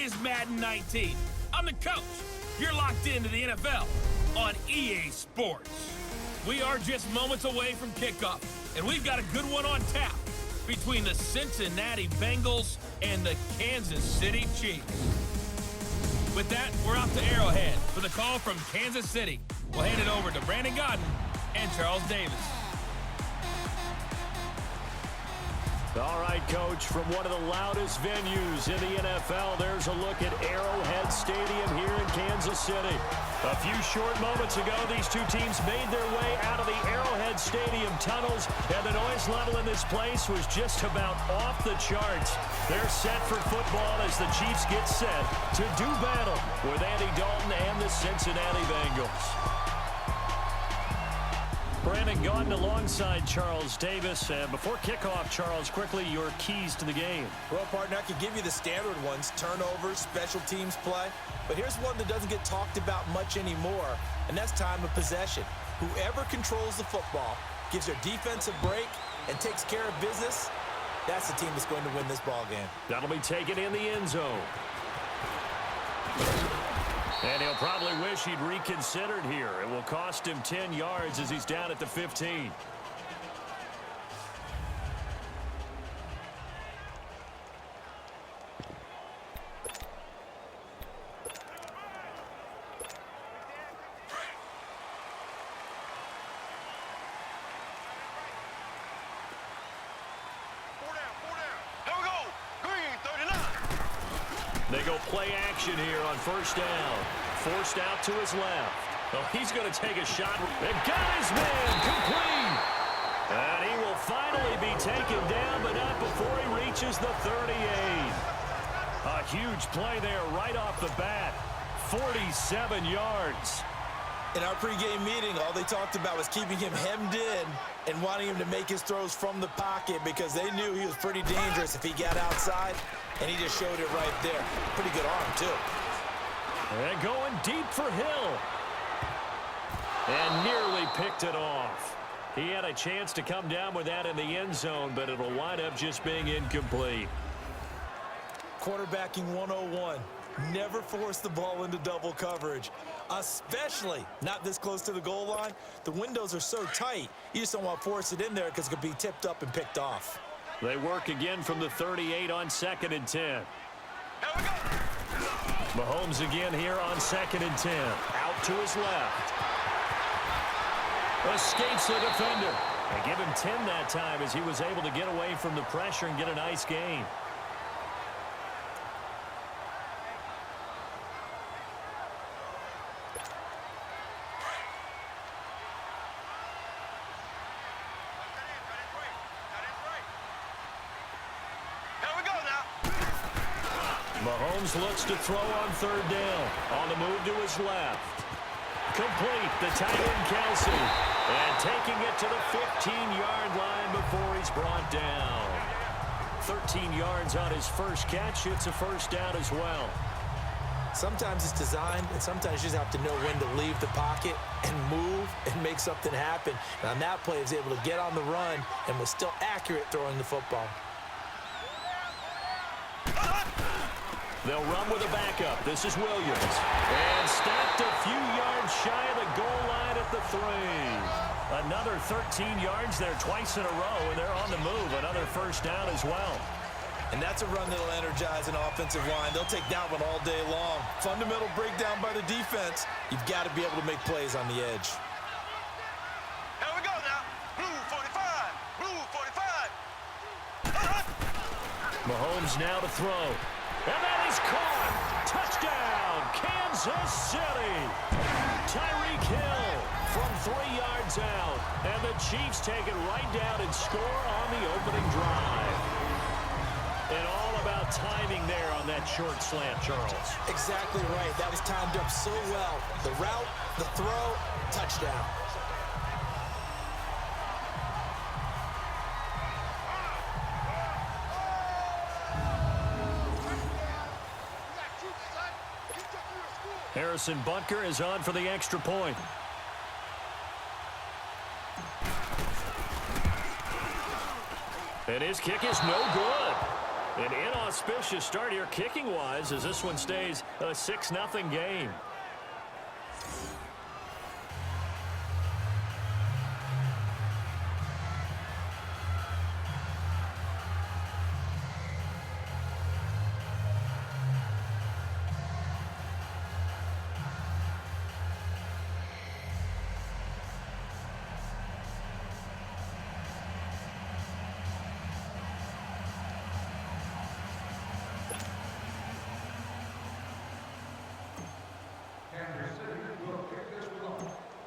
is Madden 19. I'm the coach. You're locked into the NFL on EA Sports. We are just moments away from kickoff, and we've got a good one on tap between the Cincinnati Bengals and the Kansas City Chiefs. With that, we're off to Arrowhead for the call from Kansas City. We'll hand it over to Brandon Godden and Charles Davis. All right, Coach, from one of the loudest venues in the NFL, there's a look at Arrowhead Stadium here in Kansas City. A few short moments ago, these two teams made their way out of the Arrowhead Stadium tunnels, and the noise level in this place was just about off the charts. They're set for football as the Chiefs get set to do battle with Andy Dalton and the Cincinnati Bengals. Brandon Godden alongside Charles Davis. Before kickoff, Charles, quickly your keys to the game. Well, partner, I could give you the standard ones, turnovers, special teams play. But here's one that doesn't get talked about much anymore, and that's time of possession. Whoever controls the football, gives their defense a break, and takes care of business, that's the team that's going to win this ball game. That'll be taken in the end zone. And he'll probably wish he'd reconsidered here. It will cost him 10 yards as he's down at the 15. They go play action here on first down. Forced out to his left. Oh, he's going to take a shot. And got his man complete. And he will finally be taken down, but not before he reaches the 38. A huge play there right off the bat. 47 yards. In our pregame meeting, all they talked about was keeping him hemmed in and wanting him to make his throws from the pocket because they knew he was pretty dangerous if he got outside, and he just showed it right there. Pretty good arm, too. And going deep for Hill. And nearly picked it off. He had a chance to come down with that in the end zone, but it'll wind up just being incomplete. Quarterbacking 101. Never force the ball into double coverage, especially not this close to the goal line. The windows are so tight, you just don't want to force it in there because it could be tipped up and picked off. They work again from the 38 on 2nd and 10. Mahomes again here on 2nd and 10. Out to his left. Escapes the defender. They give him 10 that time as he was able to get away from the pressure and get a nice gain. Mahomes looks to throw on third down. On the move to his left. Complete, the tight end Kelsey. And taking it to the 15-yard line before he's brought down. 13 yards on his first catch. It's a first down as well. Sometimes it's designed, and sometimes you just have to know when to leave the pocket and move and make something happen. And on that play, he was able to get on the run and was still accurate throwing the football. They'll run with a backup. This is Williams. And stopped a few yards shy of the goal line at the 3. Another 13 yards there twice in a row, and they're on the move. Another first down as well. And that's a run that'll energize an offensive line. They'll take that one all day long. Fundamental breakdown by the defense. You've got to be able to make plays on the edge. Here we go now. Blue 45. Blue 45. Mahomes now to throw. And that is caught. Touchdown, Kansas City. Tyreek Hill from 3 yards out. And the Chiefs take it right down and score on the opening drive. And all about timing there on that short slant, Charles. Exactly right. That was timed up so well. The route, the throw, touchdown. Harrison Butker is on for the extra point. And his kick is no good. And in on auspicious start here kicking-wise as this one stays a 6-0 game.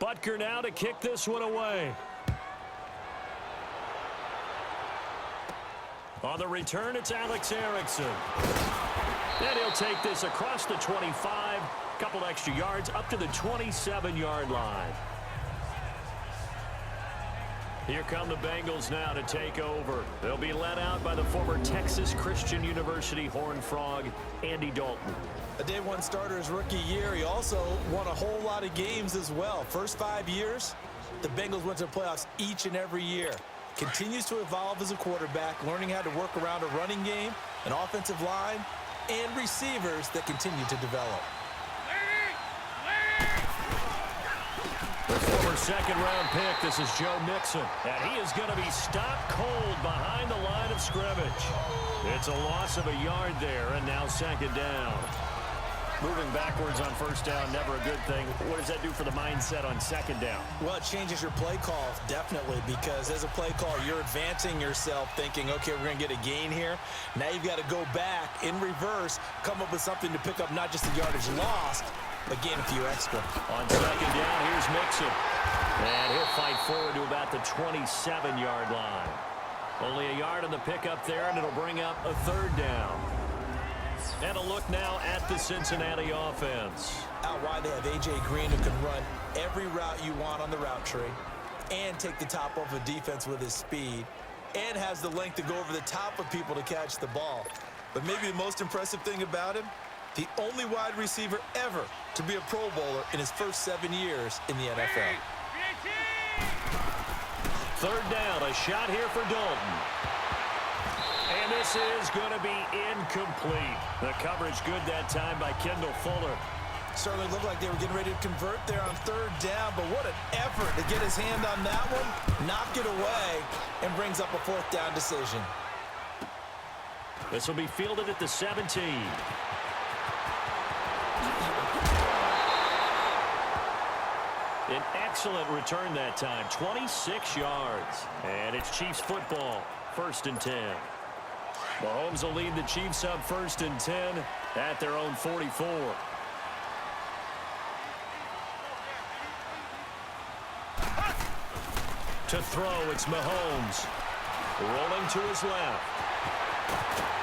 Butker now to kick this one away. On the return, it's Alex Erickson. And he'll take this across the 25, couple extra yards up to the 27-yard line. Here come the Bengals now to take over. They'll be led out by the former Texas Christian University Horned Frog, Andy Dalton. A day one starter his rookie year. He also won a whole lot of games as well. First 5 years, the Bengals went to the playoffs each and every year. Continues to evolve as a quarterback, learning how to work around a running game, an offensive line, and receivers that continue to develop. The former second-round pick, this is Joe Mixon. And he is going to be stopped cold behind the line of scrimmage. It's a loss of a yard there, and now second down. Moving backwards on first down, never a good thing. What does that do for the mindset on second down? Well, it changes your play call, definitely, because as a play call, you're advancing yourself thinking, okay, we're going to get a gain here. Now you've got to go back in reverse, come up with something to pick up not just the yardage lost, but gain a few extra. On second down, here's Mixon. And he'll fight forward to about the 27-yard line. Only a yard on the pickup there, and it'll bring up a third down. And a look now at the Cincinnati offense. Out wide, they have A.J. Green, who can run every route you want on the route tree and take the top off of defense with his speed and has the length to go over the top of people to catch the ball. But maybe the most impressive thing about him, the only wide receiver ever to be a Pro Bowler in his first 7 years in the NFL. Third down, a shot here for Dalton. And this is going to be incomplete. The coverage good that time by Kendall Fuller. Certainly looked like they were getting ready to convert there on third down, but what an effort to get his hand on that one, knock it away, and brings up a fourth down decision. This will be fielded at the 17. An excellent return that time, 26 yards. And it's Chiefs football, 1st and 10. Mahomes will lead the Chiefs up 1st and 10 at their own 44. To throw, it's Mahomes. Rolling to his left.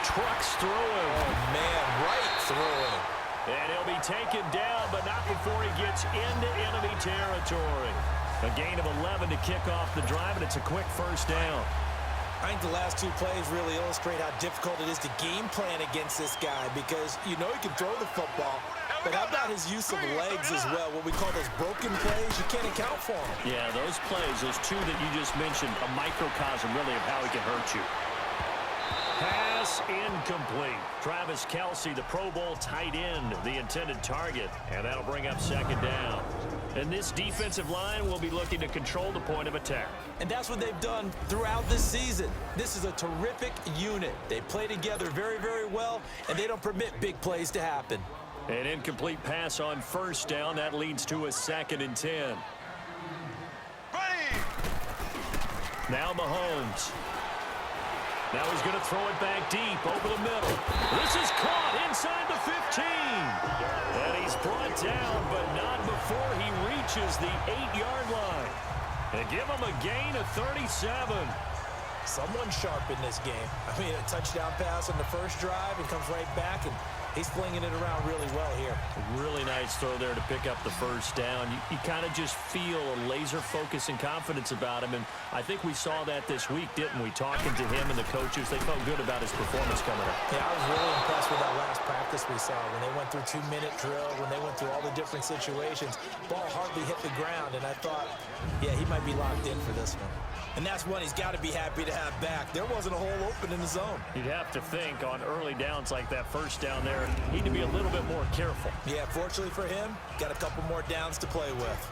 Trucks throwing. Oh, man, right throwing. And he'll be taken down, but not before he gets into enemy territory. A gain of 11 to kick off the drive, and it's a quick first down. I think the last two plays really illustrate how difficult it is to game plan against this guy because you know he can throw the football, but how about his use of legs as well? What we call those broken plays, you can't account for them. Yeah, those plays, those two that you just mentioned, a microcosm really of how he can hurt you. Pass incomplete. Travis Kelce, the Pro Bowl tight end, the intended target, and that'll bring up second down. And this defensive line will be looking to control the point of attack. And that's what they've done throughout this season. This is a terrific unit. They play together very, very well, and they don't permit big plays to happen. An incomplete pass on first down. That leads to a 2nd and 10. Now Mahomes. Now he's going to throw it back deep over the middle. This is caught inside the 15. And he's brought down, but not before he reaches the 8-yard line. And give him a gain of 37. Someone sharp in this game. I mean, a touchdown pass on the first drive and comes right back, and he's flinging it around really well here. Really nice throw there to pick up the first down. You kind of just feel a laser focus and confidence about him, and I think we saw that this week, didn't we? Talking to him and the coaches, they felt good about his performance coming up. Yeah, I was really impressed with that last practice we saw when they went through 2-minute drill, when they went through all the different situations. Ball hardly hit the ground, and I thought, yeah, he might be locked in for this one. And that's one he's got to be happy to have back. There wasn't a hole open in the zone. You'd have to think on early downs like that first down there, need to be a little bit more careful. Yeah, fortunately for him, got a couple more downs to play with.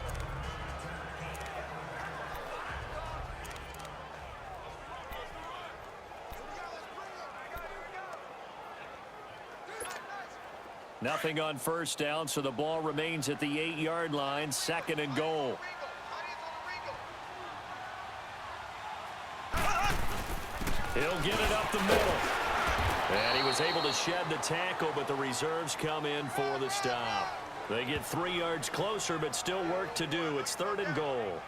Nothing on first down, so the ball remains at the 8-yard line, 2nd and goal. He'll get it up the middle. And he was able to shed the tackle, but the reserves come in for the stop. They get 3 yards closer, but still work to do. It's 3rd and goal.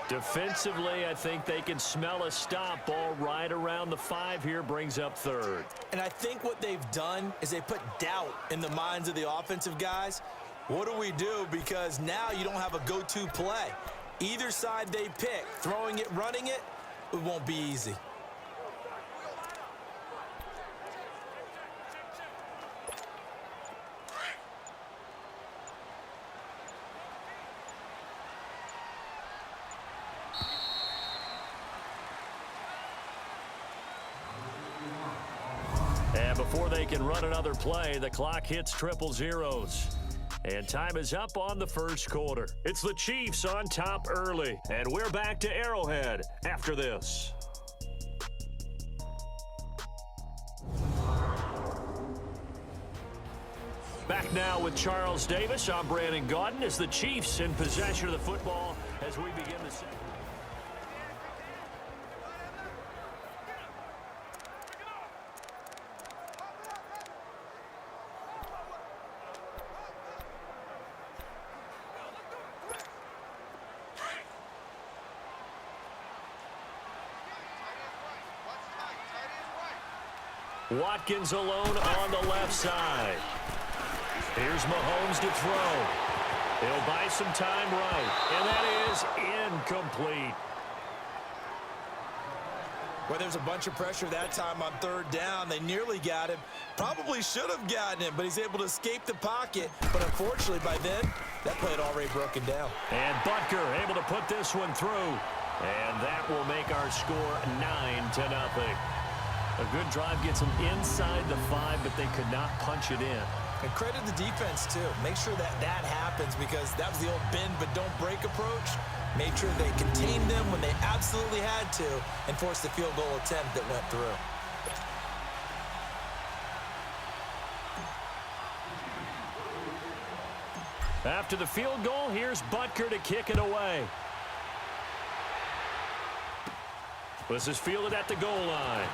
Defensively, I think they can smell a stop. Ball right around the 5 here, brings up 3rd. And I think what they've done is they put doubt in the minds of the offensive guys. What do we do? Because now you don't have a go-to play. Either side they pick, throwing it, running it, it won't be easy. And before they can run another play, the clock hits triple zeros. And time is up on the first quarter. It's the Chiefs on top early. And we're back to Arrowhead after this. Back now with Charles Davis. I'm Brandon Gaudin as the Chiefs in possession of the football as we begin the second. Watkins alone on the left side. Here's Mahomes to throw. He'll buy some time right. And that is incomplete. Well, there's a bunch of pressure that time on 3rd down. They nearly got him. Probably should have gotten him, but he's able to escape the pocket. But unfortunately, by then, that play had already broken down. And Butker able to put this one through. And that will make our score 9-0. A good drive gets them inside the 5, but they could not punch it in. And credit the defense, too. Make sure that that happens because that was the old bend but don't break approach. Made sure they contained them when they absolutely had to and forced the field goal attempt that went through. After the field goal, here's Butker to kick it away. This is fielded at the goal line.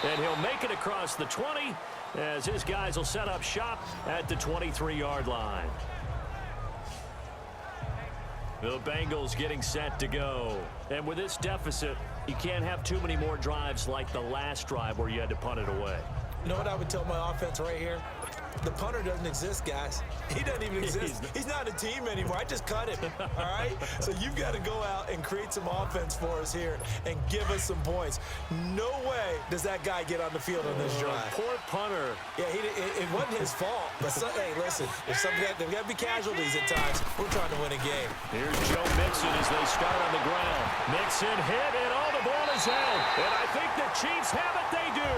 And he'll make it across the 20 as his guys will set up shop at the 23-yard line. The Bengals getting set to go. And with this deficit, you can't have too many more drives like the last drive where you had to punt it away. You know what I would tell my offense right here? The punter doesn't exist, guys. He doesn't even exist. He's not a team anymore. I just cut him, all right? So you've got to go out and create some offense for us here and give us some points. No way does that guy get on the field on this drive. Poor punter. Yeah, it wasn't his fault. But, hey, listen, there's got to be casualties at times. We're trying to win a game. Here's Joe Mixon as they start on the ground. Mixon hit, and all the ball is out. And I think the Chiefs have it. They do.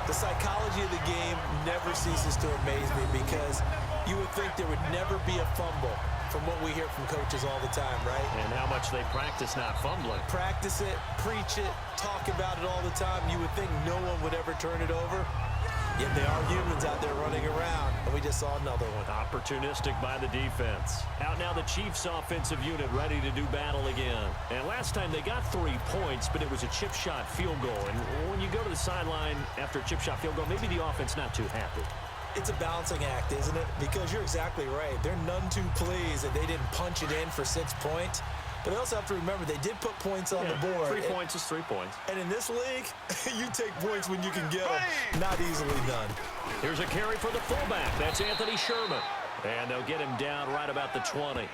The psychology of the game never ceases to amaze me because you would think there would never be a fumble from what we hear from coaches all the time, right? And how much they practice not fumbling. Practice it, preach it, talk about it all the time. You would think no one would ever turn it over. Yet they are humans out there running around, and we just saw another one. Opportunistic by the defense. Out now the Chiefs offensive unit ready to do battle again. And last time they got 3 points, but it was a chip shot field goal. And when you go to the sideline after a chip shot field goal, maybe the offense not too happy. It's a balancing act, isn't it? Because you're exactly right. They're none too pleased that they didn't punch it in for 6 points. But they also have to remember they did put points on the board. 3 points is 3 points. And in this league, you take points when you can get them. Not easily done. Here's a carry for the fullback. That's Anthony Sherman. And they'll get him down right about the 20.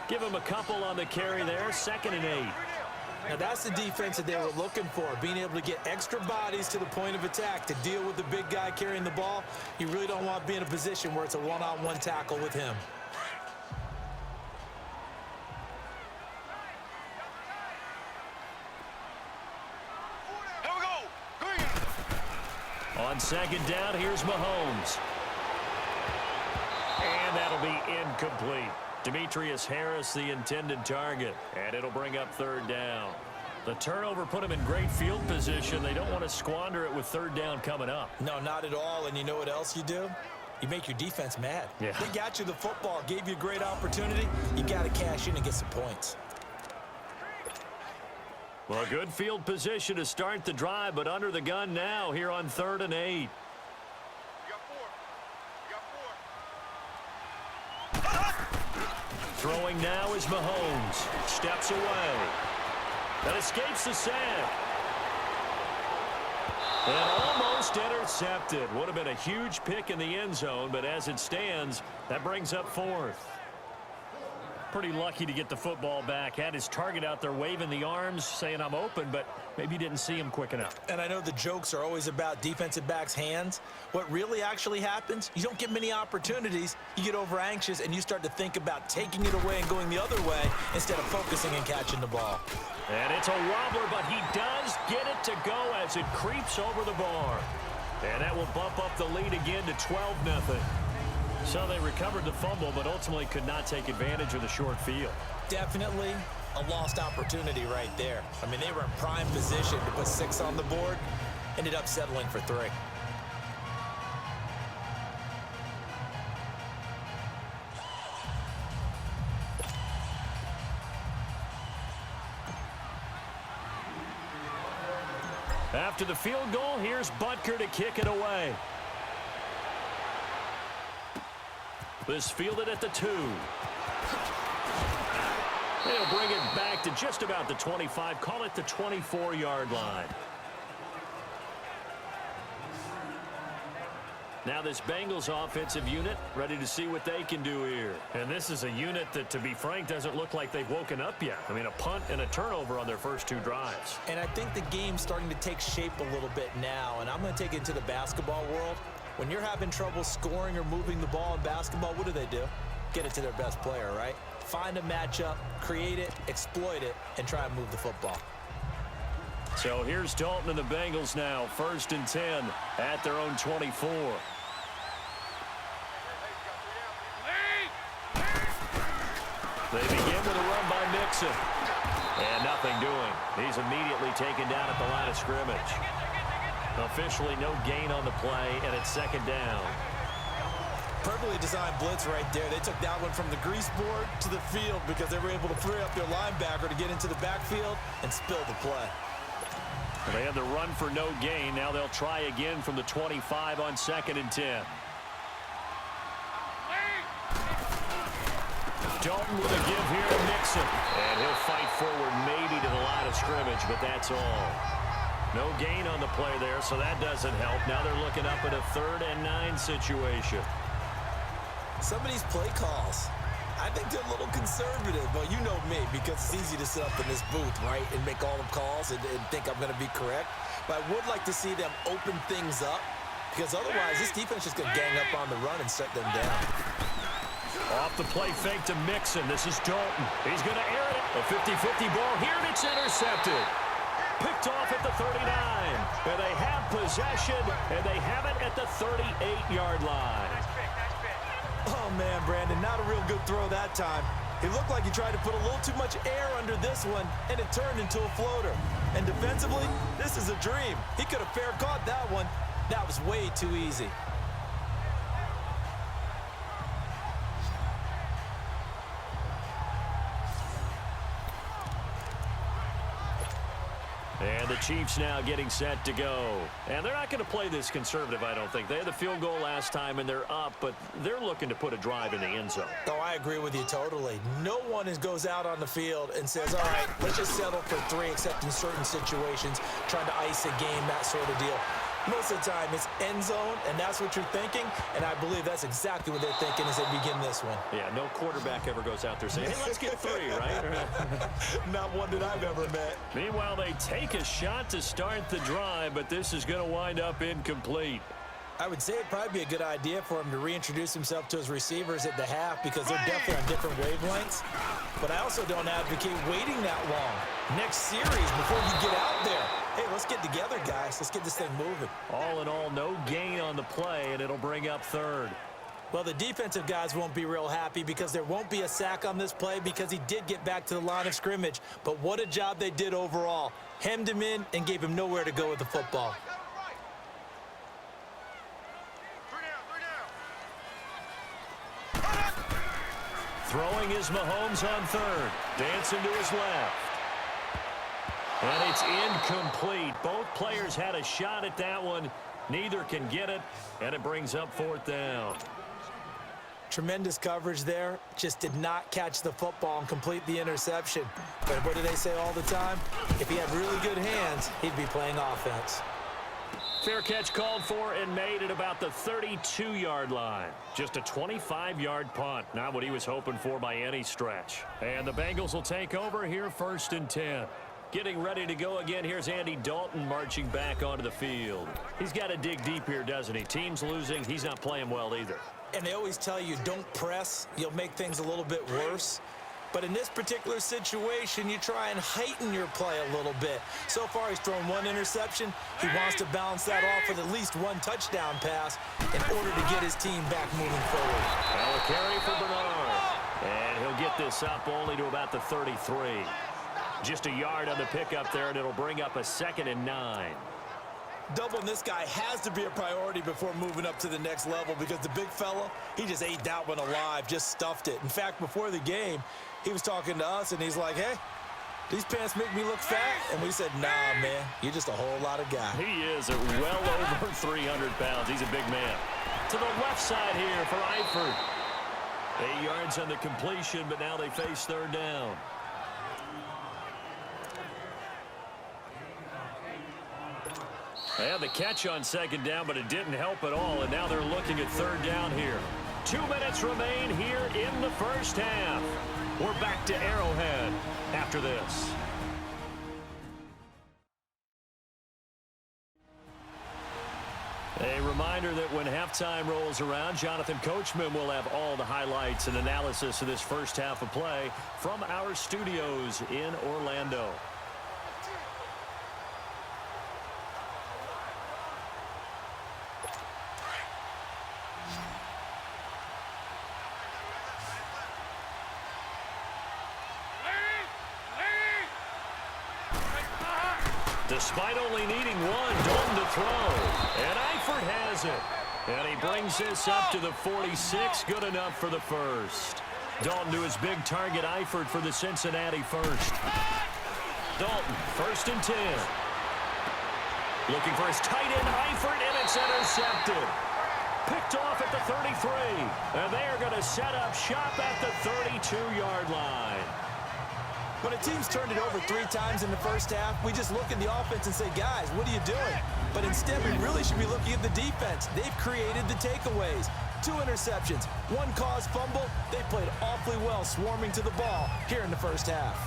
Give him a couple on the carry there. 2nd and 8. Now that's the defense that they were looking for, being able to get extra bodies to the point of attack to deal with the big guy carrying the ball. You really don't want to be in a position where it's a one-on-one tackle with him. Here we go. Green. On second down, here's Mahomes. And that'll be incomplete. Demetrius Harris, the intended target. And it'll bring up third down. The turnover put them in great field position. They don't want to squander it with third down coming up. No, not at all. And you know what else you do? You make your defense mad. Yeah. They got you the football, gave you a great opportunity. You got to cash in and get some points. Well, good field position to start the drive, but under the gun now here on 3rd and 8. You got 4. Throwing now is Mahomes. Steps away. That escapes the sack. And almost intercepted. Would have been a huge pick in the end zone, but as it stands, that brings up 4th. Pretty lucky to get the football back. Had his target out there waving the arms, saying I'm open, but maybe didn't see him quick enough. And I know the jokes are always about defensive backs' hands. What really actually happens, you don't get many opportunities. You get over anxious, and you start to think about taking it away and going the other way instead of focusing and catching the ball. And it's a wobbler, but he does get it to go as it creeps over the bar. And that will bump up the lead again to 12-0. So they recovered the fumble, but ultimately could not take advantage of the short field. Definitely a lost opportunity right there. I mean, they were in prime position to put 6 on the board, ended up settling for 3. After the field goal, here's Butker to kick it away. This fielded at the 2. They'll bring it back to just about the 25. Call it the 24-yard line. Now this Bengals offensive unit ready to see what they can do here. And this is a unit that, to be frank, doesn't look like they've woken up yet. I mean, a punt and a turnover on their first 2 drives. And I think the game's starting to take shape a little bit now, and I'm going to take it into the basketball world. When you're having trouble scoring or moving the ball in basketball, what do? Get it to their best player, right? Find a matchup, create it, exploit it, and try and move the football. So here's Dalton and the Bengals now, 1st and 10 at their own 24. They begin with a run by Mixon. And nothing doing. He's immediately taken down at the line of scrimmage. Officially no gain on the play, and it's 2nd down. Perfectly designed blitz right there. They took that one from the grease board to the field because they were able to free up their linebacker to get into the backfield and spill the play. They had the run for no gain. Now they'll try again from the 25 on 2nd and 10. Dalton with a give here to Mixon. And he'll fight forward maybe to the line of scrimmage, but that's all. No gain on the play there, so that doesn't help. Now they're looking up at a 3rd and 9 situation. Some of these play calls, I think they're a little conservative. Well, you know me, because it's easy to sit up in this booth, right, and make all the calls and think I'm going to be correct. But I would like to see them open things up, because otherwise this defense is going to gang up on the run and shut them down. Off the play fake to Mixon. This is Dalton. He's going to air it. A 50-50 ball here, and it's intercepted. Picked off at the 39. And they have possession, and they have it at the 38-yard line. Oh, man, Brandon, not a real good throw that time. It looked like he tried to put a little too much air under this one, and it turned into a floater. And defensively, this is a dream. He could have fair caught that one. That was way too easy. And the Chiefs now getting set to go. And they're not going to play this conservative, I don't think. They had the field goal last time, and they're up, but they're looking to put a drive in the end zone. Oh, I agree with you totally. No one goes out on the field and says, all right, let's just settle for 3, except in certain situations, trying to ice a game, that sort of deal. Most of the time, it's end zone, and that's what you're thinking, and I believe that's exactly what they're thinking as they begin this one. Yeah, no quarterback ever goes out there saying, hey, let's get 3, right? Not one that I've ever met. Meanwhile, they take a shot to start the drive, but this is going to wind up incomplete. I would say it'd probably be a good idea for him to reintroduce himself to his receivers at the half because they're definitely on different wavelengths. But I also don't advocate waiting that long. Next series, before you get out there, hey, let's get together, guys. Let's get this thing moving. All in all, no gain on the play, and it'll bring up 3rd. Well, the defensive guys won't be real happy because there won't be a sack on this play because he did get back to the line of scrimmage. But what a job they did overall. Hemmed him in and gave him nowhere to go with the football. Throwing is Mahomes on 3rd. Dancing to his left. And it's incomplete. Both players had a shot at that one. Neither can get it, and it brings up 4th down. Tremendous coverage there. Just did not catch the football and complete the interception. But what do they say all the time? If he had really good hands, he'd be playing offense. Fair catch called for and made at about the 32-yard line. Just a 25-yard punt. Not what he was hoping for by any stretch. And the Bengals will take over here 1st and 10. Getting ready to go again. Here's Andy Dalton marching back onto the field. He's got to dig deep here, doesn't he? Team's losing. He's not playing well either. And they always tell you, don't press. You'll make things a little bit worse. But in this particular situation, you try and heighten your play a little bit. So far, he's thrown 1 interception. He wants to balance that off with at least 1 touchdown pass in order to get his team back moving forward. Now a carry for Bernard. And he'll get this up only to about the 33. Just a yard on the pickup there, and it'll bring up a 2nd and 9. Doubling this guy has to be a priority before moving up to the next level because the big fella, he just ate that one alive, just stuffed it. In fact, before the game, he was talking to us, and he's like, hey, these pants make me look fat. And we said, nah, man, you're just a whole lot of guy. He is at well over 300 pounds. He's a big man. To the left side here for Eifert. 8 yards on the completion, but now they face 3rd down. And the catch on 2nd down, but it didn't help at all, and now they're looking at 3rd down here. 2 minutes remain here in the first half. We're back to Arrowhead after this. A reminder that when halftime rolls around, Jonathan Coachman will have all the highlights and analysis of this first half of play from our studios in Orlando. Despite only needing 1, Dalton to throw. And Eifert has it. And he brings this up to the 46. Good enough for the first. Dalton to his big target, Eifert for the Cincinnati first. Dalton, 1st and 10. Looking for his tight end, Eifert, and it's intercepted. Picked off at the 33. And they are going to set up shop at the 32-yard line. When a team's turned it over 3 times in the first half, we just look at the offense and say, guys, what are you doing? But instead, we really should be looking at the defense. They've created the takeaways. 2 interceptions, 1 caused fumble. They played awfully well swarming to the ball here in the first half.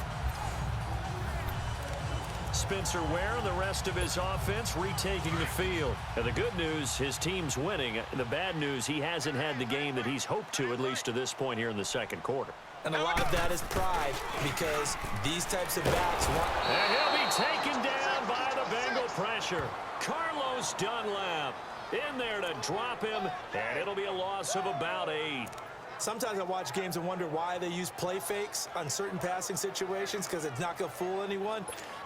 Spencer Ware and the rest of his offense retaking the field. And the good news, his team's winning. The bad news, he hasn't had the game that he's hoped to, at least to this point here in the second quarter. And a lot of that is pride because these types of backs want... And he'll be taken down by the Bengal pressure. Carlos Dunlap in there to drop him, and it'll be a loss of about 8. Sometimes I watch games and wonder why they use play fakes on certain passing situations because it's not going to fool anyone.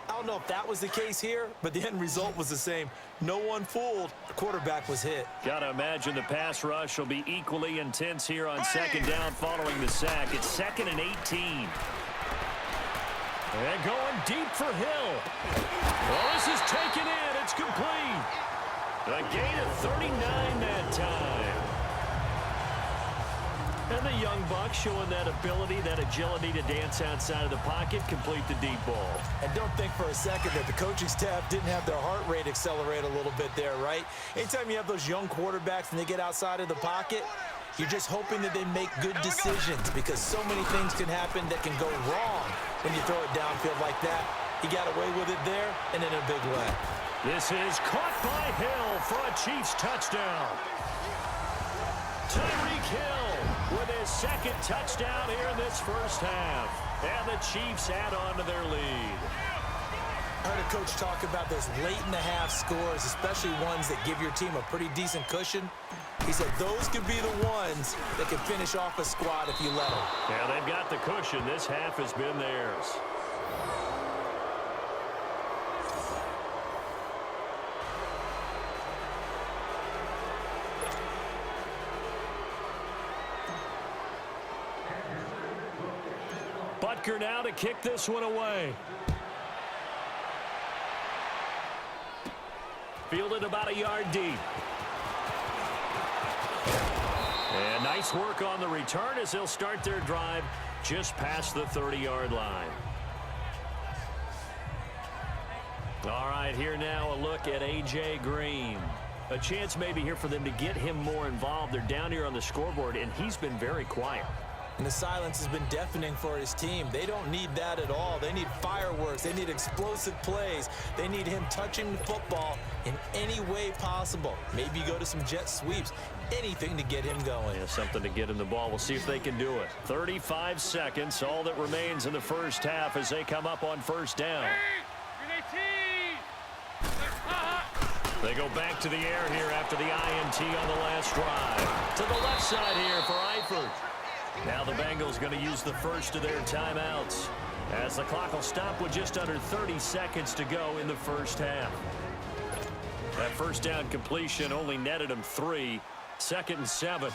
I don't know if that was the case here, but the end result was the same. No one fooled. The quarterback was hit. Got to imagine the pass rush will be equally intense here on 2nd down following the sack. It's 2nd and 18. And going deep for Hill. Well, this is taken in. It's complete. A gain of 39 that time. And the young buck showing that ability, that agility to dance outside of the pocket, complete the deep ball. And don't think for a second that the coaching staff didn't have their heart rate accelerate a little bit there, right? Anytime you have those young quarterbacks and they get outside of the pocket, you're just hoping that they make good decisions because so many things can happen that can go wrong when you throw it downfield like that. He got away with it there and in a big way. This is caught by Hill for a Chiefs touchdown. Tyreek Hill with his second touchdown here in this first half. And the Chiefs add on to their lead. I heard a coach talk about those late-in-the-half scores, especially ones that give your team a pretty decent cushion. He said those could be the ones that can finish off a squad if you let them. Yeah, they've got the cushion. This half has been theirs. Butker now to kick this one away. Fielded about a yard deep. And nice work on the return as they'll start their drive just past the 30-yard line. All right, here now a look at A.J. Green. A chance maybe here for them to get him more involved. They're down here on the scoreboard, and he's been very quiet. And the silence has been deafening for his team. They don't need that at all. They need fireworks. They need explosive plays. They need him touching the football in any way possible. Maybe go to some jet sweeps. Anything to get him going. Yeah, something to get him the ball. We'll see if they can do it. 35 seconds, all that remains in the first half as they come up on first down. They go back to the air here after the INT on the last drive. To the left side here for Eifert. Now the Bengals going to use the first of their timeouts as the clock will stop with just under 30 seconds to go in the first half. That first down completion only netted them 3. 2nd and 7.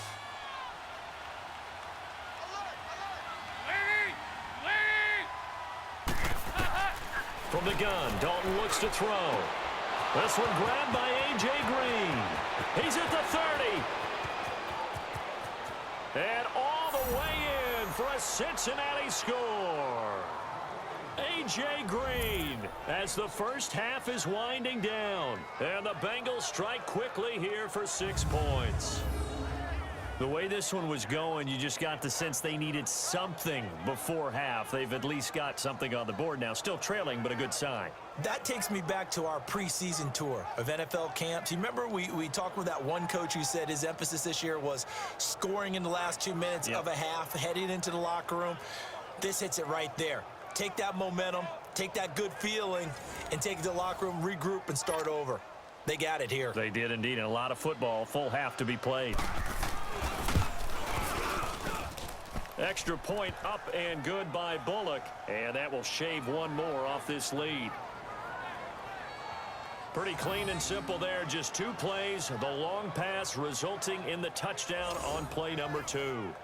From the gun, Dalton looks to throw. This one grabbed by A.J. Green. He's at the 30. And all the way in for a Cincinnati score. A.J. Green as the first half is winding down. And the Bengals strike quickly here for 6 points. The way this one was going, you just got the sense they needed something before half. They've at least got something on the board now. Still trailing, but a good sign. That takes me back to our preseason tour of NFL camps. You remember we talked with that one coach who said his emphasis this year was scoring in the last 2 minutes of a half, heading into the locker room. This hits it right there. Take that momentum, take that good feeling, and take it to the locker room, regroup, and start over. They got it here. They did indeed, and a lot of football, full half to be played. Extra point up and good by Bullock, and that will shave one more off this lead. Pretty clean and simple there, just 2 plays, the long pass resulting in the touchdown on play number 2.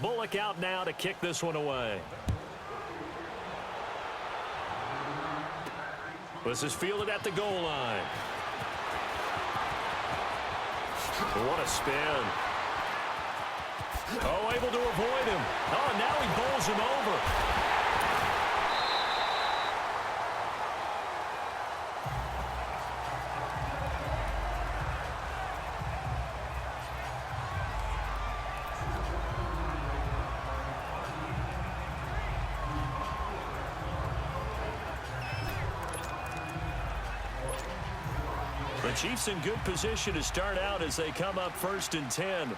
Bullock out now to kick this one away. This is fielded at the goal line. What a spin. Oh, able to avoid him. Oh, now he bowls him over. The Chiefs in good position to start out as they come up 1st and 10. Here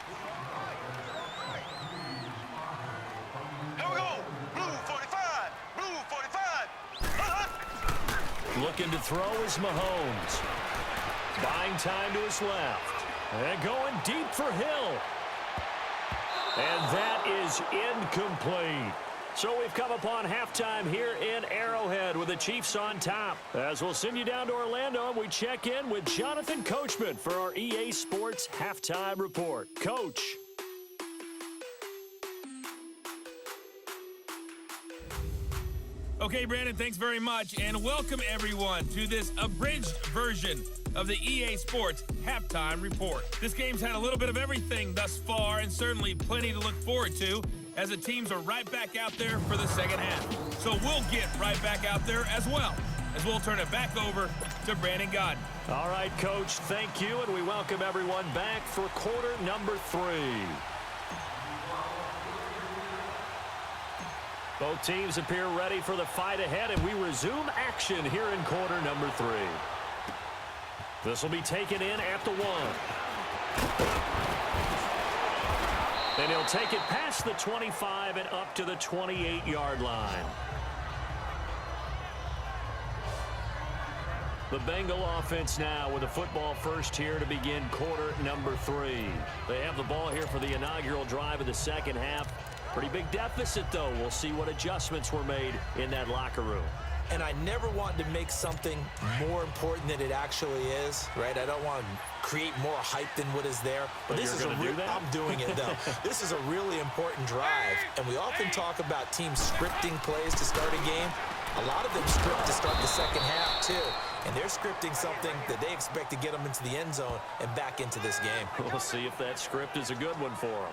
we go. Blue 45. Blue 45. Looking to throw is Mahomes. Buying time to his left. And going deep for Hill. And that is incomplete. So we've come upon halftime here in Arrowhead with the Chiefs on top. As we'll send you down to Orlando, and we check in with Jonathan Coachman for our EA Sports Halftime Report. Coach. Okay, Brandon, thanks very much, and welcome everyone to this abridged version of the EA Sports Halftime Report. This game's had a little bit of everything thus far, and certainly plenty to look forward to, as the teams are right back out there for the second half. So we'll get right back out there as well, as we'll turn it back over to Brandon Godden. All right, Coach, thank you, and we welcome everyone back for quarter number 3. Both teams appear ready for the fight ahead, and we resume action here in quarter number 3. This will be taken in at the 1. And he'll take it past the 25 and up to the 28-yard line. The Bengal offense now with a football first here to begin quarter number 3. They have the ball here for the inaugural drive of the second half. Pretty big deficit, though. We'll see what adjustments were made in that locker room. And I never want to make something more important than it actually is, right? I don't want to create more hype than what is there. But this is I'm doing it, though. This is a really important drive, and we often talk about teams scripting plays to start a game. A lot of them script to start the second half, too. And they're scripting something that they expect to get them into the end zone and back into this game. We'll see if that script is a good one for them.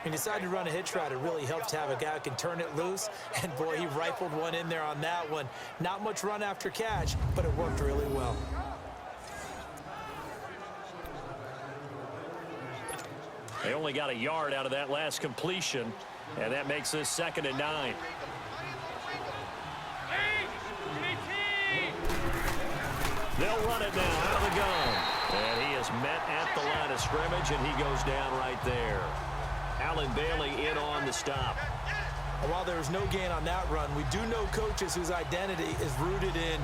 He decided to run a hitch route. It really helps to have a guy who can turn it loose. And, boy, he rifled one in there on that one. Not much run after catch, but it worked really well. They only got a yard out of that last completion, and that makes this 2nd and 9. They'll run it now out of the gun. And he is met at the line of scrimmage, and he goes down right there. Allen Bailey in on the stop. While there was no gain on that run, we do know coaches whose identity is rooted in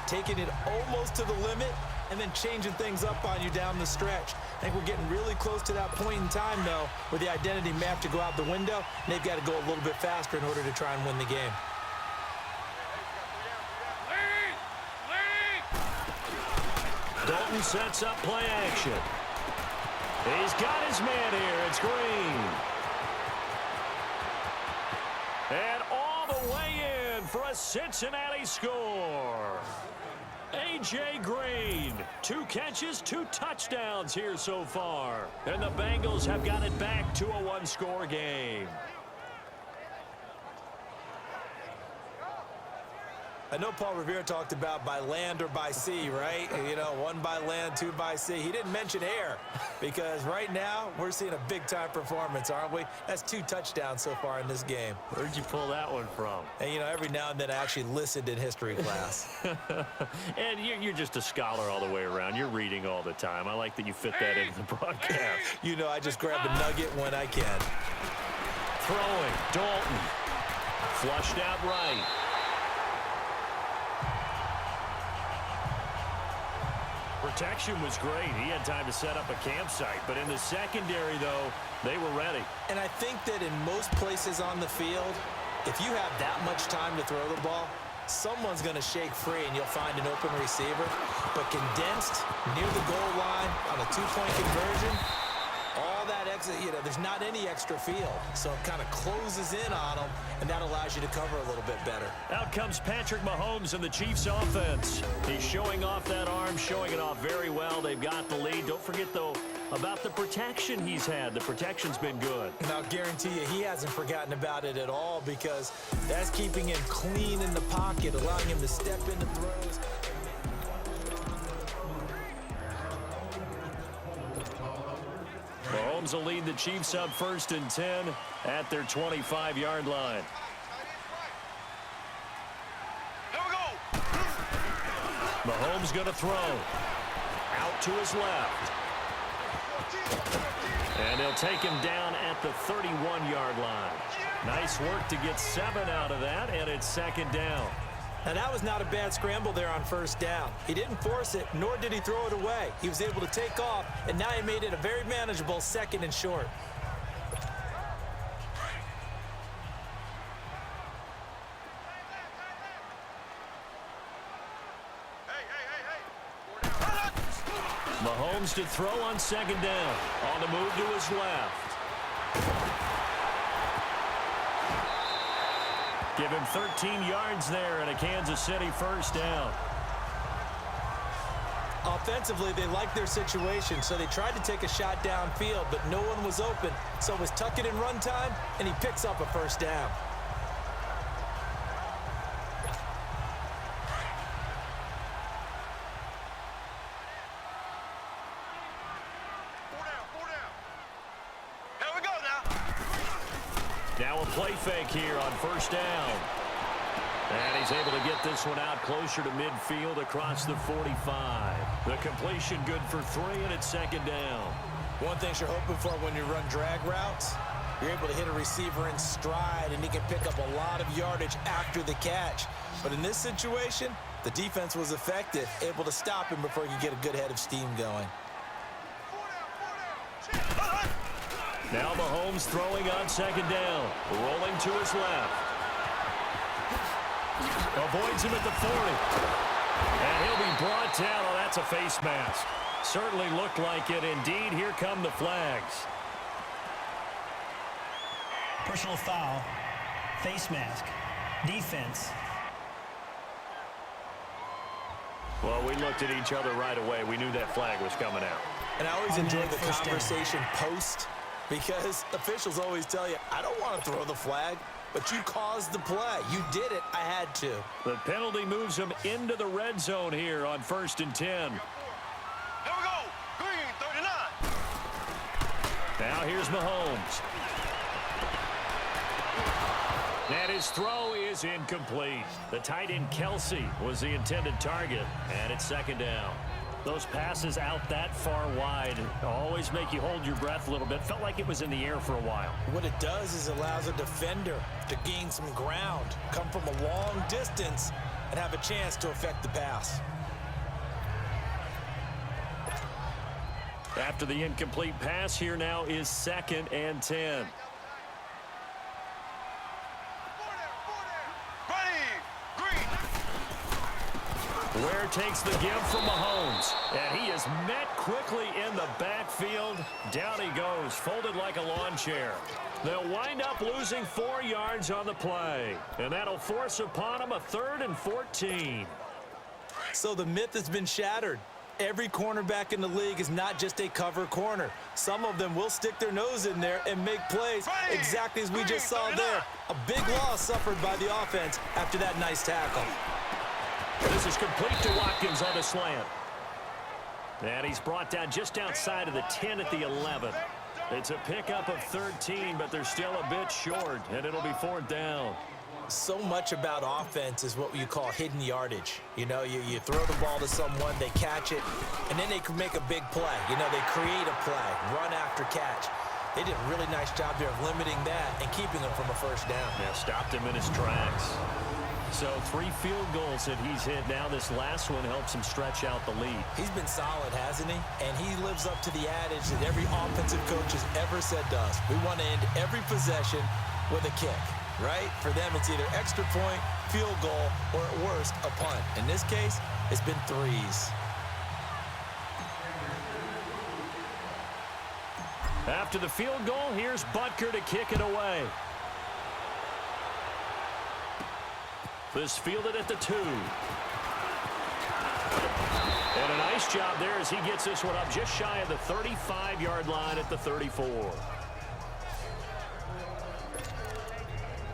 taking it almost to the limit and then changing things up on you down the stretch. I think we're getting really close to that point in time, though, where the identity may have to go out the window, and they've got to go a little bit faster in order to try and win the game. Dalton sets up play action. He's got his man here. It's Green. And all the way in for a Cincinnati score. A.J. Green, 2 catches, 2 touchdowns here so far. And the Bengals have got it back to a 1-score game. I know Paul Revere talked about by land or by sea, right? You know, 1 by land, 2 by sea. He didn't mention air because right now we're seeing a big-time performance, aren't we? That's 2 touchdowns so far in this game. Where'd you pull that one from? And, you know, every now and then I actually listened in history class. And you're just a scholar all the way around. You're reading all the time. I like that you fit that into the broadcast. You know, I just grab a nugget when I can. Throwing, Dalton. Flushed out right. Protection was great. He had time to set up a campsite. But in the secondary, though, they were ready. And I think that in most places on the field, if you have that much time to throw the ball, someone's going to shake free and you'll find an open receiver. But condensed near the goal line on a 2-point conversion, all that exit, you know, there's not any extra field. So it kind of closes in on them, and that allows you to cover a little bit better. Out comes Patrick Mahomes and the Chiefs offense. He's showing off that arm, showing it off very well. They've got the lead. Don't forget, though, about the protection he's had. The protection's been good. And I'll guarantee you he hasn't forgotten about it at all because that's keeping him clean in the pocket, allowing him to step into throws. Mahomes will lead the Chiefs up 1st and 10 at their 25-yard line. Here we go. Mahomes going to throw. Out to his left. And he'll take him down at the 31-yard line. Nice work to get 7 out of that, and it's 2nd down. Now, that was not a bad scramble there on 1st down. He didn't force it, nor did he throw it away. He was able to take off, and now he made it a very manageable 2nd and short. Mahomes to throw on 2nd down. On the move to his left. Give him 13 yards there and a Kansas City first down. Offensively, they liked their situation, so they tried to take a shot downfield, but no one was open. So it was tuck it in run time, and he picks up a first down. Here we go now. Now a play fake here on first down. And he's able to get this one out closer to midfield across the 45. The completion good for 3, and it's second down. One thing you're hoping for when you run drag routes, you're able to hit a receiver in stride, and he can pick up a lot of yardage after the catch. But in this situation, the defense was effective, able to stop him before he could get a good head of steam going. Now Mahomes throwing on second down. Rolling to his left. Avoids him at the 40. And he'll be brought down. Oh, that's a face mask. Certainly looked like it. Indeed, here come the flags. Personal foul, face mask, defense. Well, we looked at each other right away. We knew that flag was coming out. And I always enjoy the conversation post, because officials always tell you, I don't want to throw the flag, but you caused the play. You did it. I had to. The penalty moves him into the red zone here on 1st and 10. Here we go. Green, 39. Now here's Mahomes. And his throw is incomplete. The tight end Kelsey was the intended target, and it's second down. Those passes out that far wide always make you hold your breath a little bit. Felt like it was in the air for a while. What it does is allows a defender to gain some ground, come from a long distance, and have a chance to affect the pass. After the incomplete pass, here now is 2nd and 10. Ware takes the give from Mahomes, and he is met quickly in the backfield. Down he goes, folded like a lawn chair. They'll wind up losing 4 yards on the play, and that'll force upon him a 3rd and 14. So the myth has been shattered. Every cornerback in the league is not just a cover corner. Some of them will stick their nose in there and make plays exactly as we just saw there. A big loss suffered by the offense after that nice tackle. This is complete to Watkins on the slant. And he's brought down just outside of the 10 at the 11. It's a pickup of 13, but they're still a bit short, and it'll be 4th down. So much about offense is what you call hidden yardage. You know, you throw the ball to someone, they catch it, and then they can make a big play. You know, they create a play, run after catch. They did a really nice job there of limiting that and keeping him from a first down. Yeah, stopped him in his tracks. So 3 field goals that he's hit. Now this last one helps him stretch out the lead. He's been solid, hasn't he? And he lives up to the adage that every offensive coach has ever said to us. We want to end every possession with a kick, right? For them, it's either extra point, field goal, or at worst, a punt. In this case, it's been 3s. After the field goal, here's Butker to kick it away. This fielded at the 2. And a nice job there as he gets this one up just shy of the 35-yard line at the 34.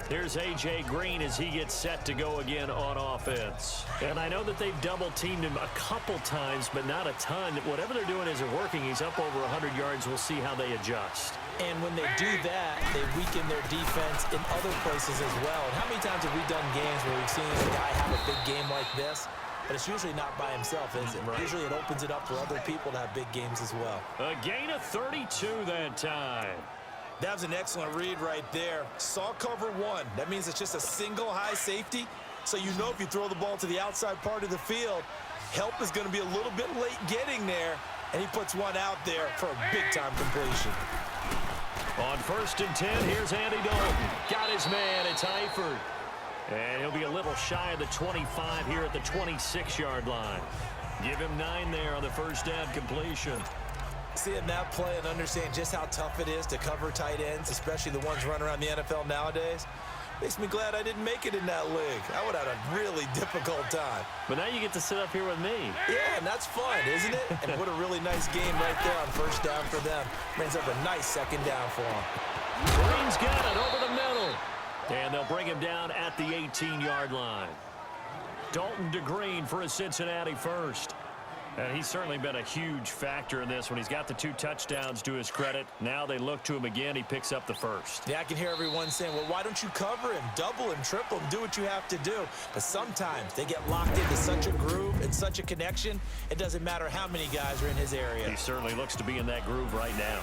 Here's A.J. Green as he gets set to go again on offense. And I know that they've double-teamed him a couple times, but not a ton. Whatever they're doing isn't working. He's up over 100 yards. We'll see how they adjust. And when they do that, they weaken their defense in other places as well. And how many times have we done games where we've seen a guy have a big game like this? But it's usually not by himself, is it? Right. Usually it opens it up for other people to have big games as well. A gain of 32 that time. That was an excellent read right there. Saw cover 1. That means it's just a single high safety. So you know if you throw the ball to the outside part of the field, help is going to be a little bit late getting there. And he puts one out there for a big-time completion. On 1st and 10, here's Andy Dalton. Got his man. It's Eifert. And he'll be a little shy of the 25 here at the 26-yard line. Give him 9 there on the first down completion. Seeing that play and understand just how tough it is to cover tight ends, especially the ones running around the NFL nowadays. Makes me glad I didn't make it in that league. I would have had a really difficult time. But now you get to sit up here with me. Yeah, and that's fun, isn't it? And what a really nice game right there on first down for them. Brings up a nice second down for them. Green's got it over the middle. And they'll bring him down at the 18-yard line. Dalton to Green for a Cincinnati first. And he's certainly been a huge factor in this when he's got the 2 touchdowns to his credit. Now they look to him again. He picks up the first. Yeah, I can hear everyone saying, well, why don't you cover him, double him, triple him, do what you have to do. But sometimes they get locked into such a groove and such a connection, it doesn't matter how many guys are in his area. He certainly looks to be in that groove right now.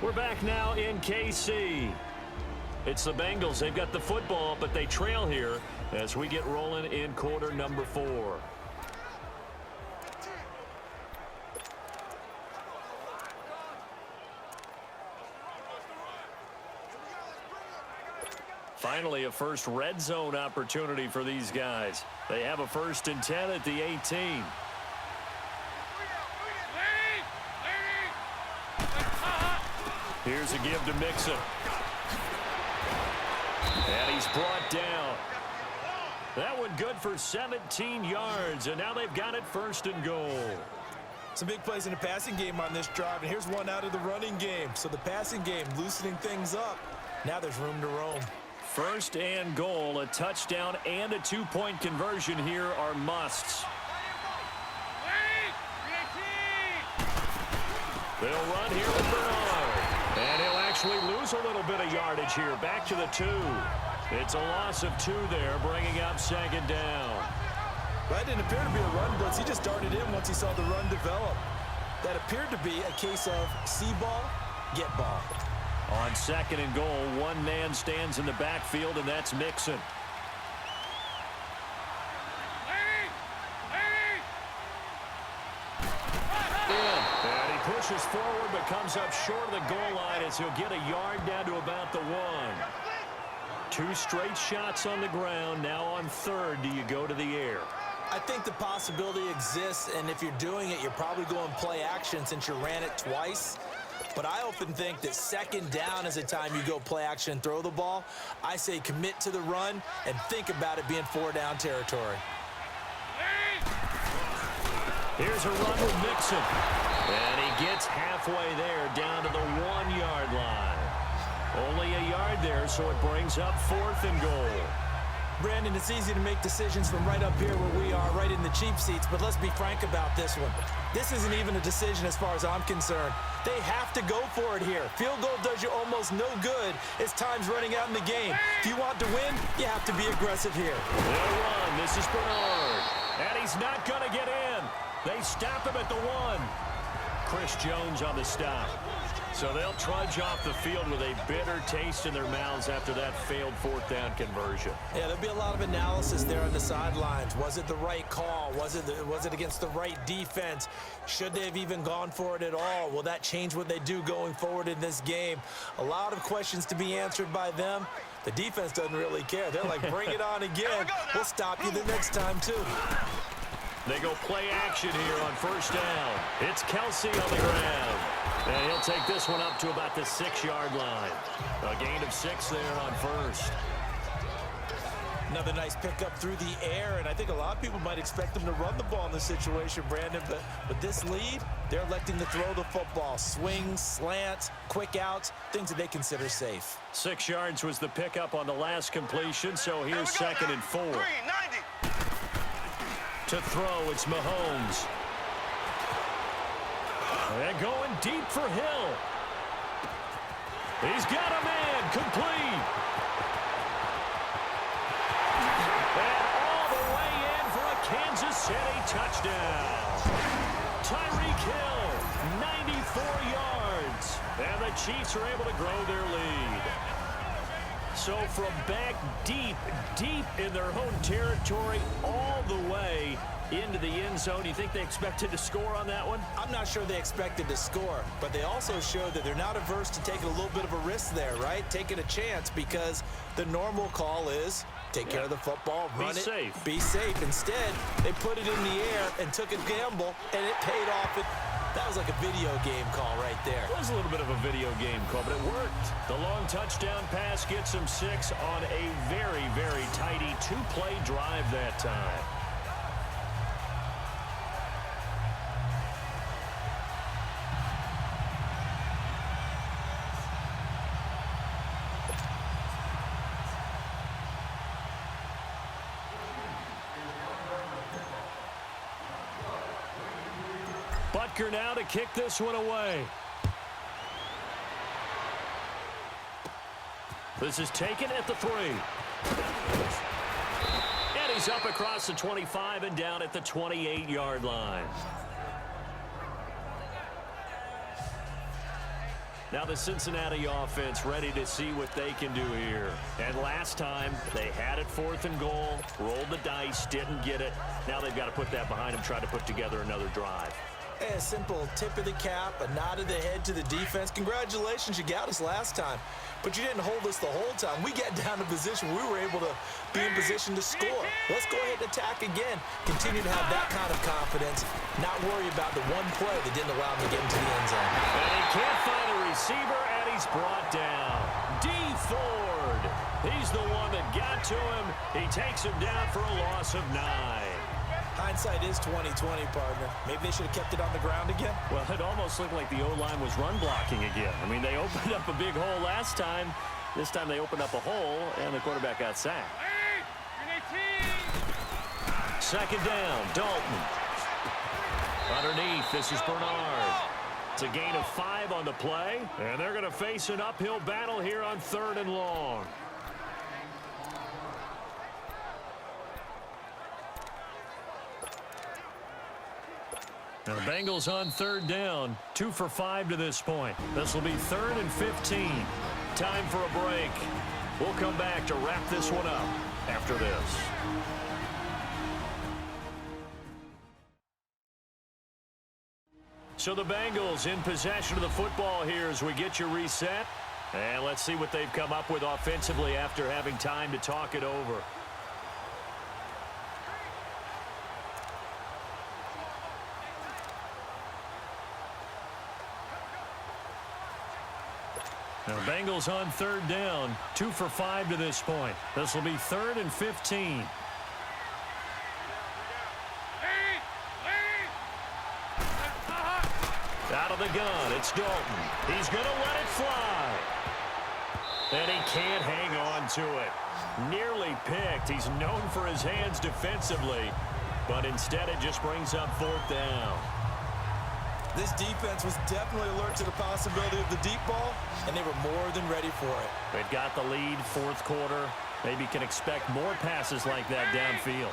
We're back now in KC. It's the Bengals. They've got the football, but they trail here as we get rolling in quarter number 4. Finally, a first red zone opportunity for these guys. They have a 1st and 10 at the 18. Here's a give to Mixon. And he's brought down. That one good for 17 yards, and now they've got it 1st and goal. Some big plays in the passing game on this drive, and here's one out of the running game. So the passing game loosening things up. Now there's room to roam. 1st and goal, a touchdown and a 2-point conversion here are musts. They'll run here with Bernard. And he'll actually lose a little bit of yardage here. Back to the 2. It's a loss of 2 there, bringing up 2nd down. That didn't appear to be a run blitz. He just darted in once he saw the run develop. That appeared to be a case of see ball, get ball. On 2nd and goal, one man stands in the backfield, and that's Mixon. And he pushes forward but comes up short of the goal line as he'll get a yard down to about the 1. 2 straight shots on the ground. Now on 3rd, do you go to the air? I think the possibility exists, and if you're doing it, you're probably going play action since you ran it twice. But I often think that 2nd down is the time you go play action and throw the ball. I say commit to the run and think about it being 4-down territory. Here's a run with Mixon. And he gets halfway there down to the 1-yard line. Only a yard there, so it brings up 4th and goal. Brandon, it's easy to make decisions from right up here where we are, right in the cheap seats, but let's be frank about this one. This isn't even a decision as far as I'm concerned. They have to go for it here. Field goal does you almost no good as time's running out in the game. If you want to win, you have to be aggressive here. They'll run. This is Bernard. And he's not going to get in. They stop him at the 1. Chris Jones on the stop. So they'll trudge off the field with a bitter taste in their mouths after that failed 4th down conversion. Yeah, there'll be a lot of analysis there on the sidelines. Was it the right call? Was it against the right defense? Should they have even gone for it at all? Will that change what they do going forward in this game? A lot of questions to be answered by them. The defense doesn't really care. They're like, bring it on again. We'll stop you the next time, too. They go play action here on 1st down. It's Kelsey on the ground. And he'll take this one up to about the 6-yard line. A gain of 6 there on 1st. Another nice pickup through the air, and I think a lot of people might expect them to run the ball in this situation, Brandon, but with this lead, they're electing to throw the football. Swings, slants, quick outs, things that they consider safe. 6 yards was the pickup on the last completion, so here's 2nd and 4. Green, 90. To throw, it's Mahomes. And going deep for Hill. He's got a man, complete. And all the way in for a Kansas City touchdown. Tyreek Hill, 94 yards. And the Chiefs are able to grow their lead. So from back deep in their own territory, all the way into the end zone, you think they expected to score on that one? I'm not sure they expected to score, but they also showed that they're not averse to taking a little bit of a risk there, right? Taking a chance, because the normal call is take care of the football, run it, safe. Be safe. Instead, they put it in the air and took a gamble, and it paid off. That was like a video game call right there. It was a little bit of a video game call, but it worked. The long touchdown pass gets them 6 on a very, very tidy 2-play drive that time. Butker now to kick this one away. This is taken at the 3. And he's up across the 25 and down at the 28-yard line. Now the Cincinnati offense ready to see what they can do here. And last time, they had it 4th and goal, rolled the dice, didn't get it. Now they've got to put that behind them, try to put together another drive. A simple tip of the cap, a nod of the head to the defense. Congratulations, you got us last time. But you didn't hold us the whole time. We got down to position. We were able to be in position to score. Let's go ahead and attack again. Continue to have that kind of confidence. Not worry about the one play that didn't allow him to get into the end zone. And he can't find a receiver, and he's brought down. D. Ford. He's the one that got to him. He takes him down for a loss of 9. Hindsight is 20/20, partner. Maybe they should have kept it on the ground again. Well, it almost looked like the O-line was run blocking again. I mean, they opened up a big hole last time. This time they opened up a hole, and the quarterback got sacked. 2nd down, Dalton. Underneath, this is Bernard. It's a gain of 5 on the play, and they're going to face an uphill battle here on 3rd and long. Now the Bengals on 3rd down, 2 for 5 to this point. This will be 3rd and 15. Time for a break. We'll come back to wrap this one up after this. So the Bengals in possession of the football here as we get you reset. And let's see what they've come up with offensively after having time to talk it over. Now, Bengals on 3rd down, 2 for 5 to this point. This will be 3rd and 15. Out of the gun, it's Dalton. He's going to let it fly. And he can't hang on to it. Nearly picked. He's known for his hands defensively, but instead it just brings up 4th down. This defense was definitely alert to the possibility of the deep ball, and they were more than ready for it. They've got the lead, 4th quarter. Maybe can expect more passes like that downfield.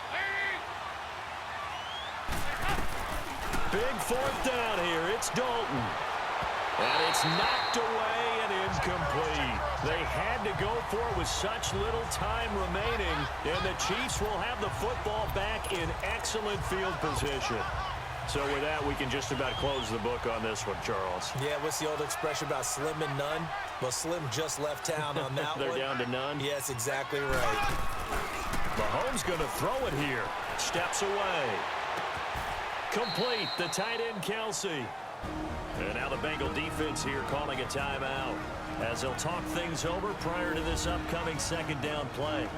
Big 4th down here. It's Dalton. And it's knocked away and incomplete. They had to go for it with such little time remaining, and the Chiefs will have the football back in excellent field position. So with that, we can just about close the book on this one, Charles. Yeah, what's the old expression about slim and none? Well, Slim just left town on that They're one. down to none? Yes, exactly right. Mahomes going to throw it here. Steps away. Complete, the tight end, Kelsey. And now the Bengal defense here calling a timeout as they'll talk things over prior to this upcoming 2nd down play.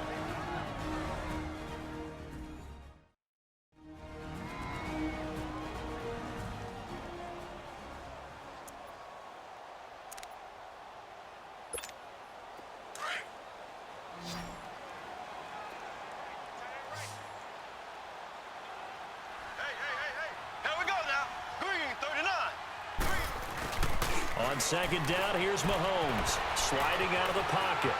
On 2nd down, here's Mahomes sliding out of the pocket.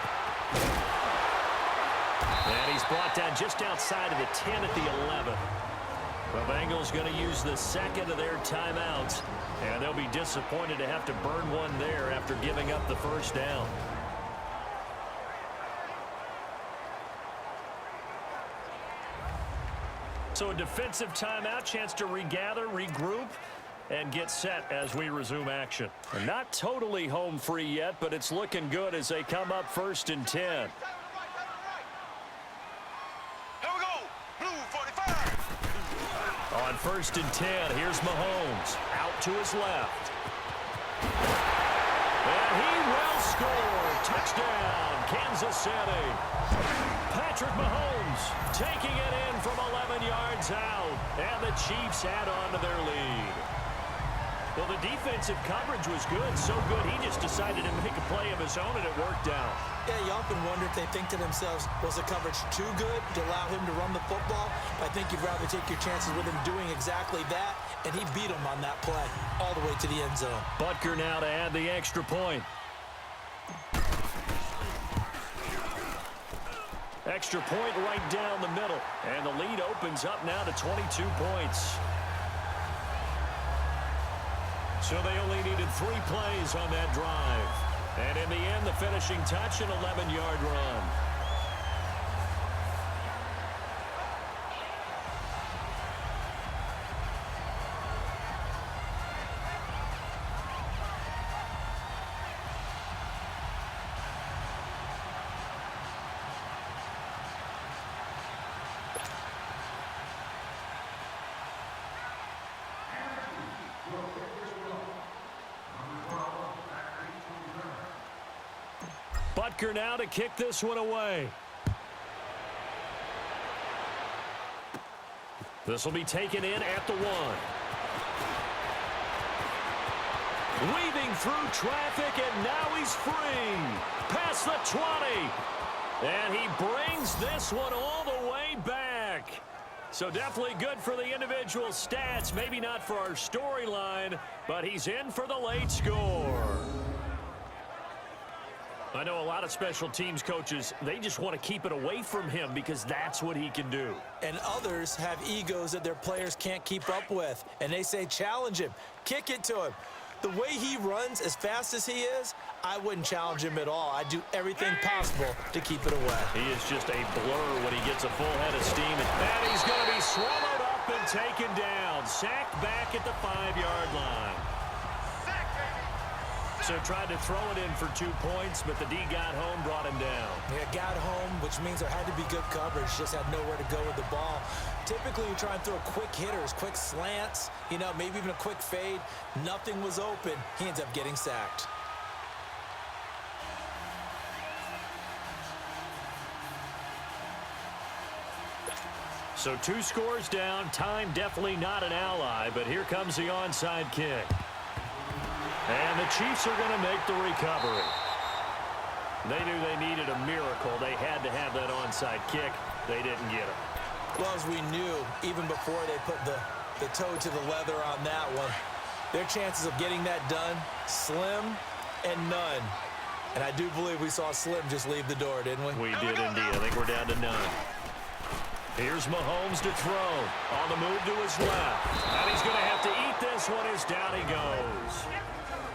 And he's brought down just outside of the 10 at the 11. The Bengals going to use the 2nd of their timeouts, and they'll be disappointed to have to burn one there after giving up the 1st down. So a defensive timeout, chance to regather, regroup, and get set as we resume action. And not totally home free yet, but it's looking good as they come up 1st and 10. Here we go. Blue 45. On 1st and 10, here's Mahomes. Out to his left. And he will score. Touchdown, Kansas City. Patrick Mahomes taking it in from 11 yards out. And the Chiefs add on to their lead. Well, the defensive coverage was good. So good, he just decided to make a play of his own, and it worked out. Yeah, you often wonder if they think to themselves, was the coverage too good to allow him to run the football? I think you'd rather take your chances with him doing exactly that, and he beat him on that play all the way to the end zone. Butker now to add the extra point. Extra point right down the middle, and the lead opens up now to 22 points. So they only needed 3 plays on that drive. And in the end, the finishing touch, an 11-yard run. Butker now to kick this one away. This will be taken in at the 1. Weaving through traffic, and now he's free. Past the 20. And he brings this one all the way back. So definitely good for the individual stats. Maybe not for our storyline, but he's in for the late score. I know a lot of special teams coaches, they just want to keep it away from him because that's what he can do. And others have egos that their players can't keep up with. And they say, challenge him, kick it to him. The way he runs as fast as he is, I wouldn't challenge him at all. I'd do everything possible to keep it away. He is just a blur when he gets a full head of steam. And he's going to be swallowed up and taken down. Sacked back at the 5-yard line. So tried to throw it in for 2 points, but the D got home, brought him down. Yeah, got home, which means there had to be good coverage. Just had nowhere to go with the ball. Typically, you try and throw quick hitters, quick slants, you know, maybe even a quick fade. Nothing was open. He ends up getting sacked. So 2 scores down. Time definitely not an ally, but here comes the onside kick. And the Chiefs are going to make the recovery. They knew they needed a miracle. They had to have that onside kick. They didn't get it. Well, as we knew, even before they put the toe to the leather on that one, their chances of getting that done, slim and none. And I do believe we saw Slim just leave the door, didn't we? We did indeed. I think we're down to none. Here's Mahomes to throw. On the move to his left. And he's going to have to eat this one as down he goes.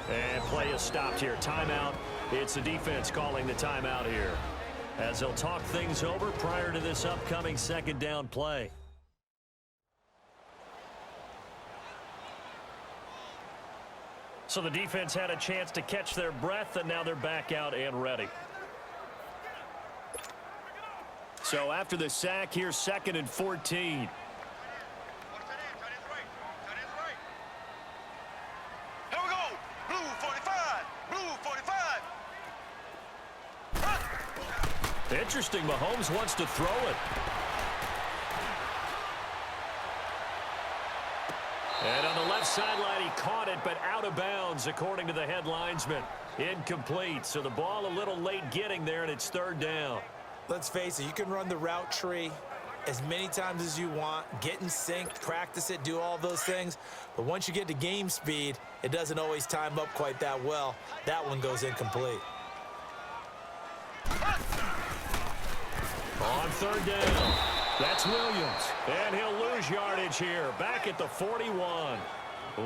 And play is stopped here. Timeout. It's the defense calling the timeout here, as they'll talk things over prior to this upcoming 2nd down play. So the defense had a chance to catch their breath, and now they're back out and ready. So after the sack, here's 2nd and 14. Interesting, Mahomes wants to throw it. And on the left sideline, he caught it, but out of bounds, according to the head linesman. Incomplete, so the ball a little late getting there, and it's 3rd down. Let's face it, you can run the route tree as many times as you want, get in sync, practice it, do all those things. But once you get to game speed, it doesn't always time up quite that well. That one goes incomplete. On 3rd down, that's Williams. And he'll lose yardage here, back at the 41.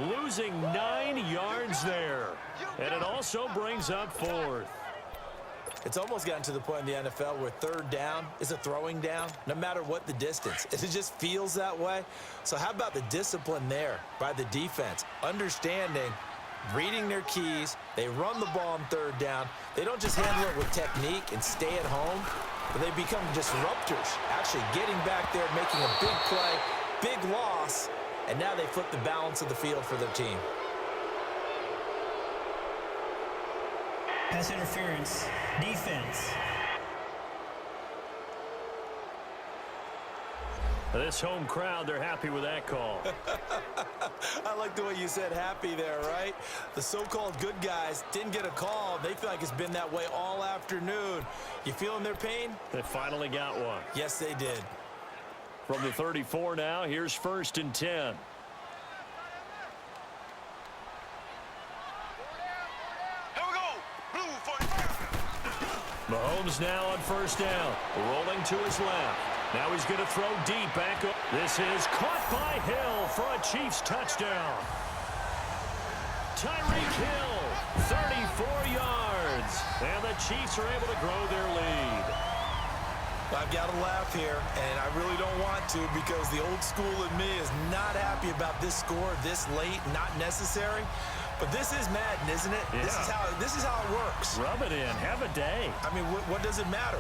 Losing 9 yards there. And it also brings up 4th. It's almost gotten to the point in the NFL where third down is a throwing down, no matter what the distance. It just feels that way. So how about the discipline there by the defense? Understanding, reading their keys. They run the ball on third down. They don't just handle it with technique and stay at home, but they become disruptors, actually getting back there, making a big play, big loss, and now they flip the balance of the field for their team. Pass interference, defense. This home crowd, they're happy with that call. I like the way you said happy there, right? The so-called good guys didn't get a call. They feel like it's been that way all afternoon. You feeling their pain? They finally got one. Yes, they did. From the 34 now, here's 1st and 10. Mahomes now on 1st down, rolling to his left. Now he's going to throw deep back up. This is caught by Hill for a Chiefs touchdown. Tyreek Hill, 34 yards. And the Chiefs are able to grow their lead. I've got to laugh here, and I really don't want to because the old school in me is not happy about this score this late, not necessary. But this is Madden, isn't it? Yeah. This is how it works. Rub it in. Have a day. I mean, what does it matter?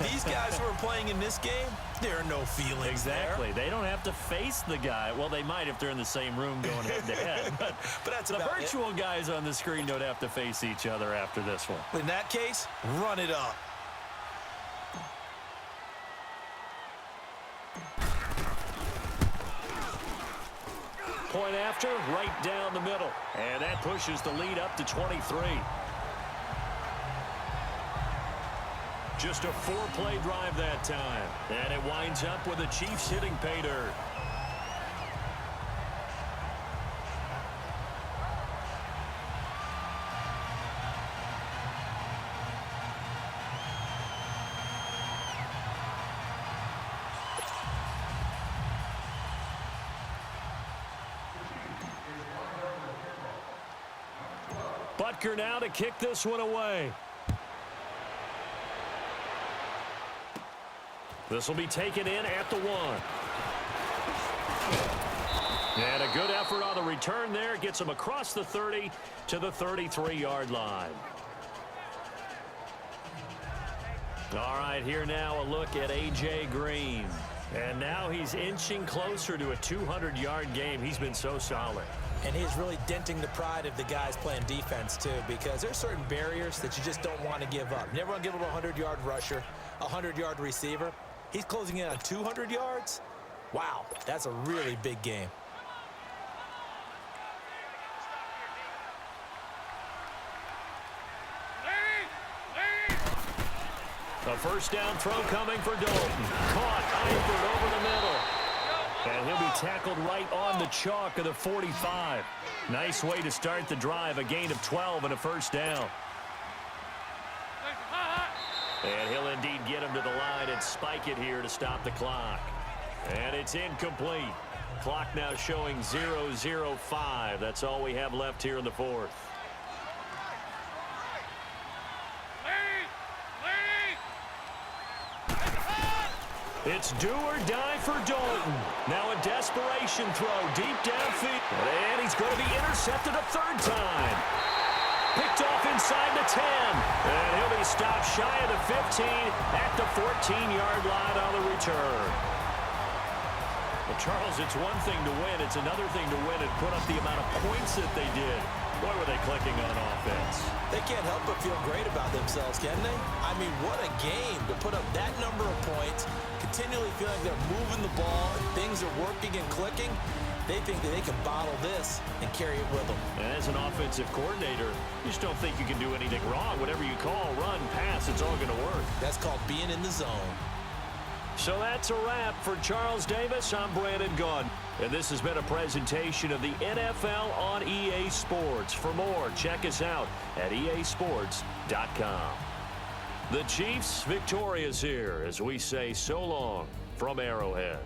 These guys who are playing in this game, there are no feelings Exactly. there. They don't have to face the guy. Well, they might if they're in the same room going head-to-head. But that's the about virtual guys on the screen don't have to face each other after this one. In that case, run it up. Point after, right down the middle. And that pushes the lead up to 23. Just a 4-play drive that time. And it winds up with the Chiefs hitting pay dirt. Butker now to kick this one away. This will be taken in at the 1. And a good effort on the return there. Gets him across the 30 to the 33-yard line. All right, here now a look at A.J. Green. And now he's inching closer to a 200-yard game. He's been so solid. And he's really denting the pride of the guys playing defense, too, because there's certain barriers that you just don't want to give up. You never want to give up a 100-yard rusher, a 100-yard receiver. He's closing in on 200 yards. Wow, that's a really big game. A first down throw coming for Dalton. Caught Eifert over the middle. And he'll be tackled right on the chalk of the 45. Nice way to start the drive. A gain of 12 and a first down. And he'll indeed get him to the line and spike it here to stop the clock. And it's incomplete. Clock now showing 0:05. That's all we have left here in the 4th. It's do or die for Dalton. Now a desperation throw deep downfield. And he's going to be intercepted a 3rd time. Picked off inside the 10. And he'll be stopped shy of the 15 at the 14-yard line on the return. Well, Charles, it's one thing to win. It's another thing to win and put up the amount of points that they did. Boy, were they clicking on offense. They can't help but feel great about themselves, can they? I mean, what a game to put up that number of points, continually feeling like they're moving the ball and things are working and clicking. They think that they can bottle this and carry it with them. And as an offensive coordinator, you just don't think you can do anything wrong. Whatever you call, run, pass, it's all going to work. That's called being in the zone. So that's a wrap for Charles Davis. I'm Brandon Gaudin. And this has been a presentation of the NFL on EA Sports. For more, check us out at easports.com. The Chiefs victorious here as we say so long from Arrowhead.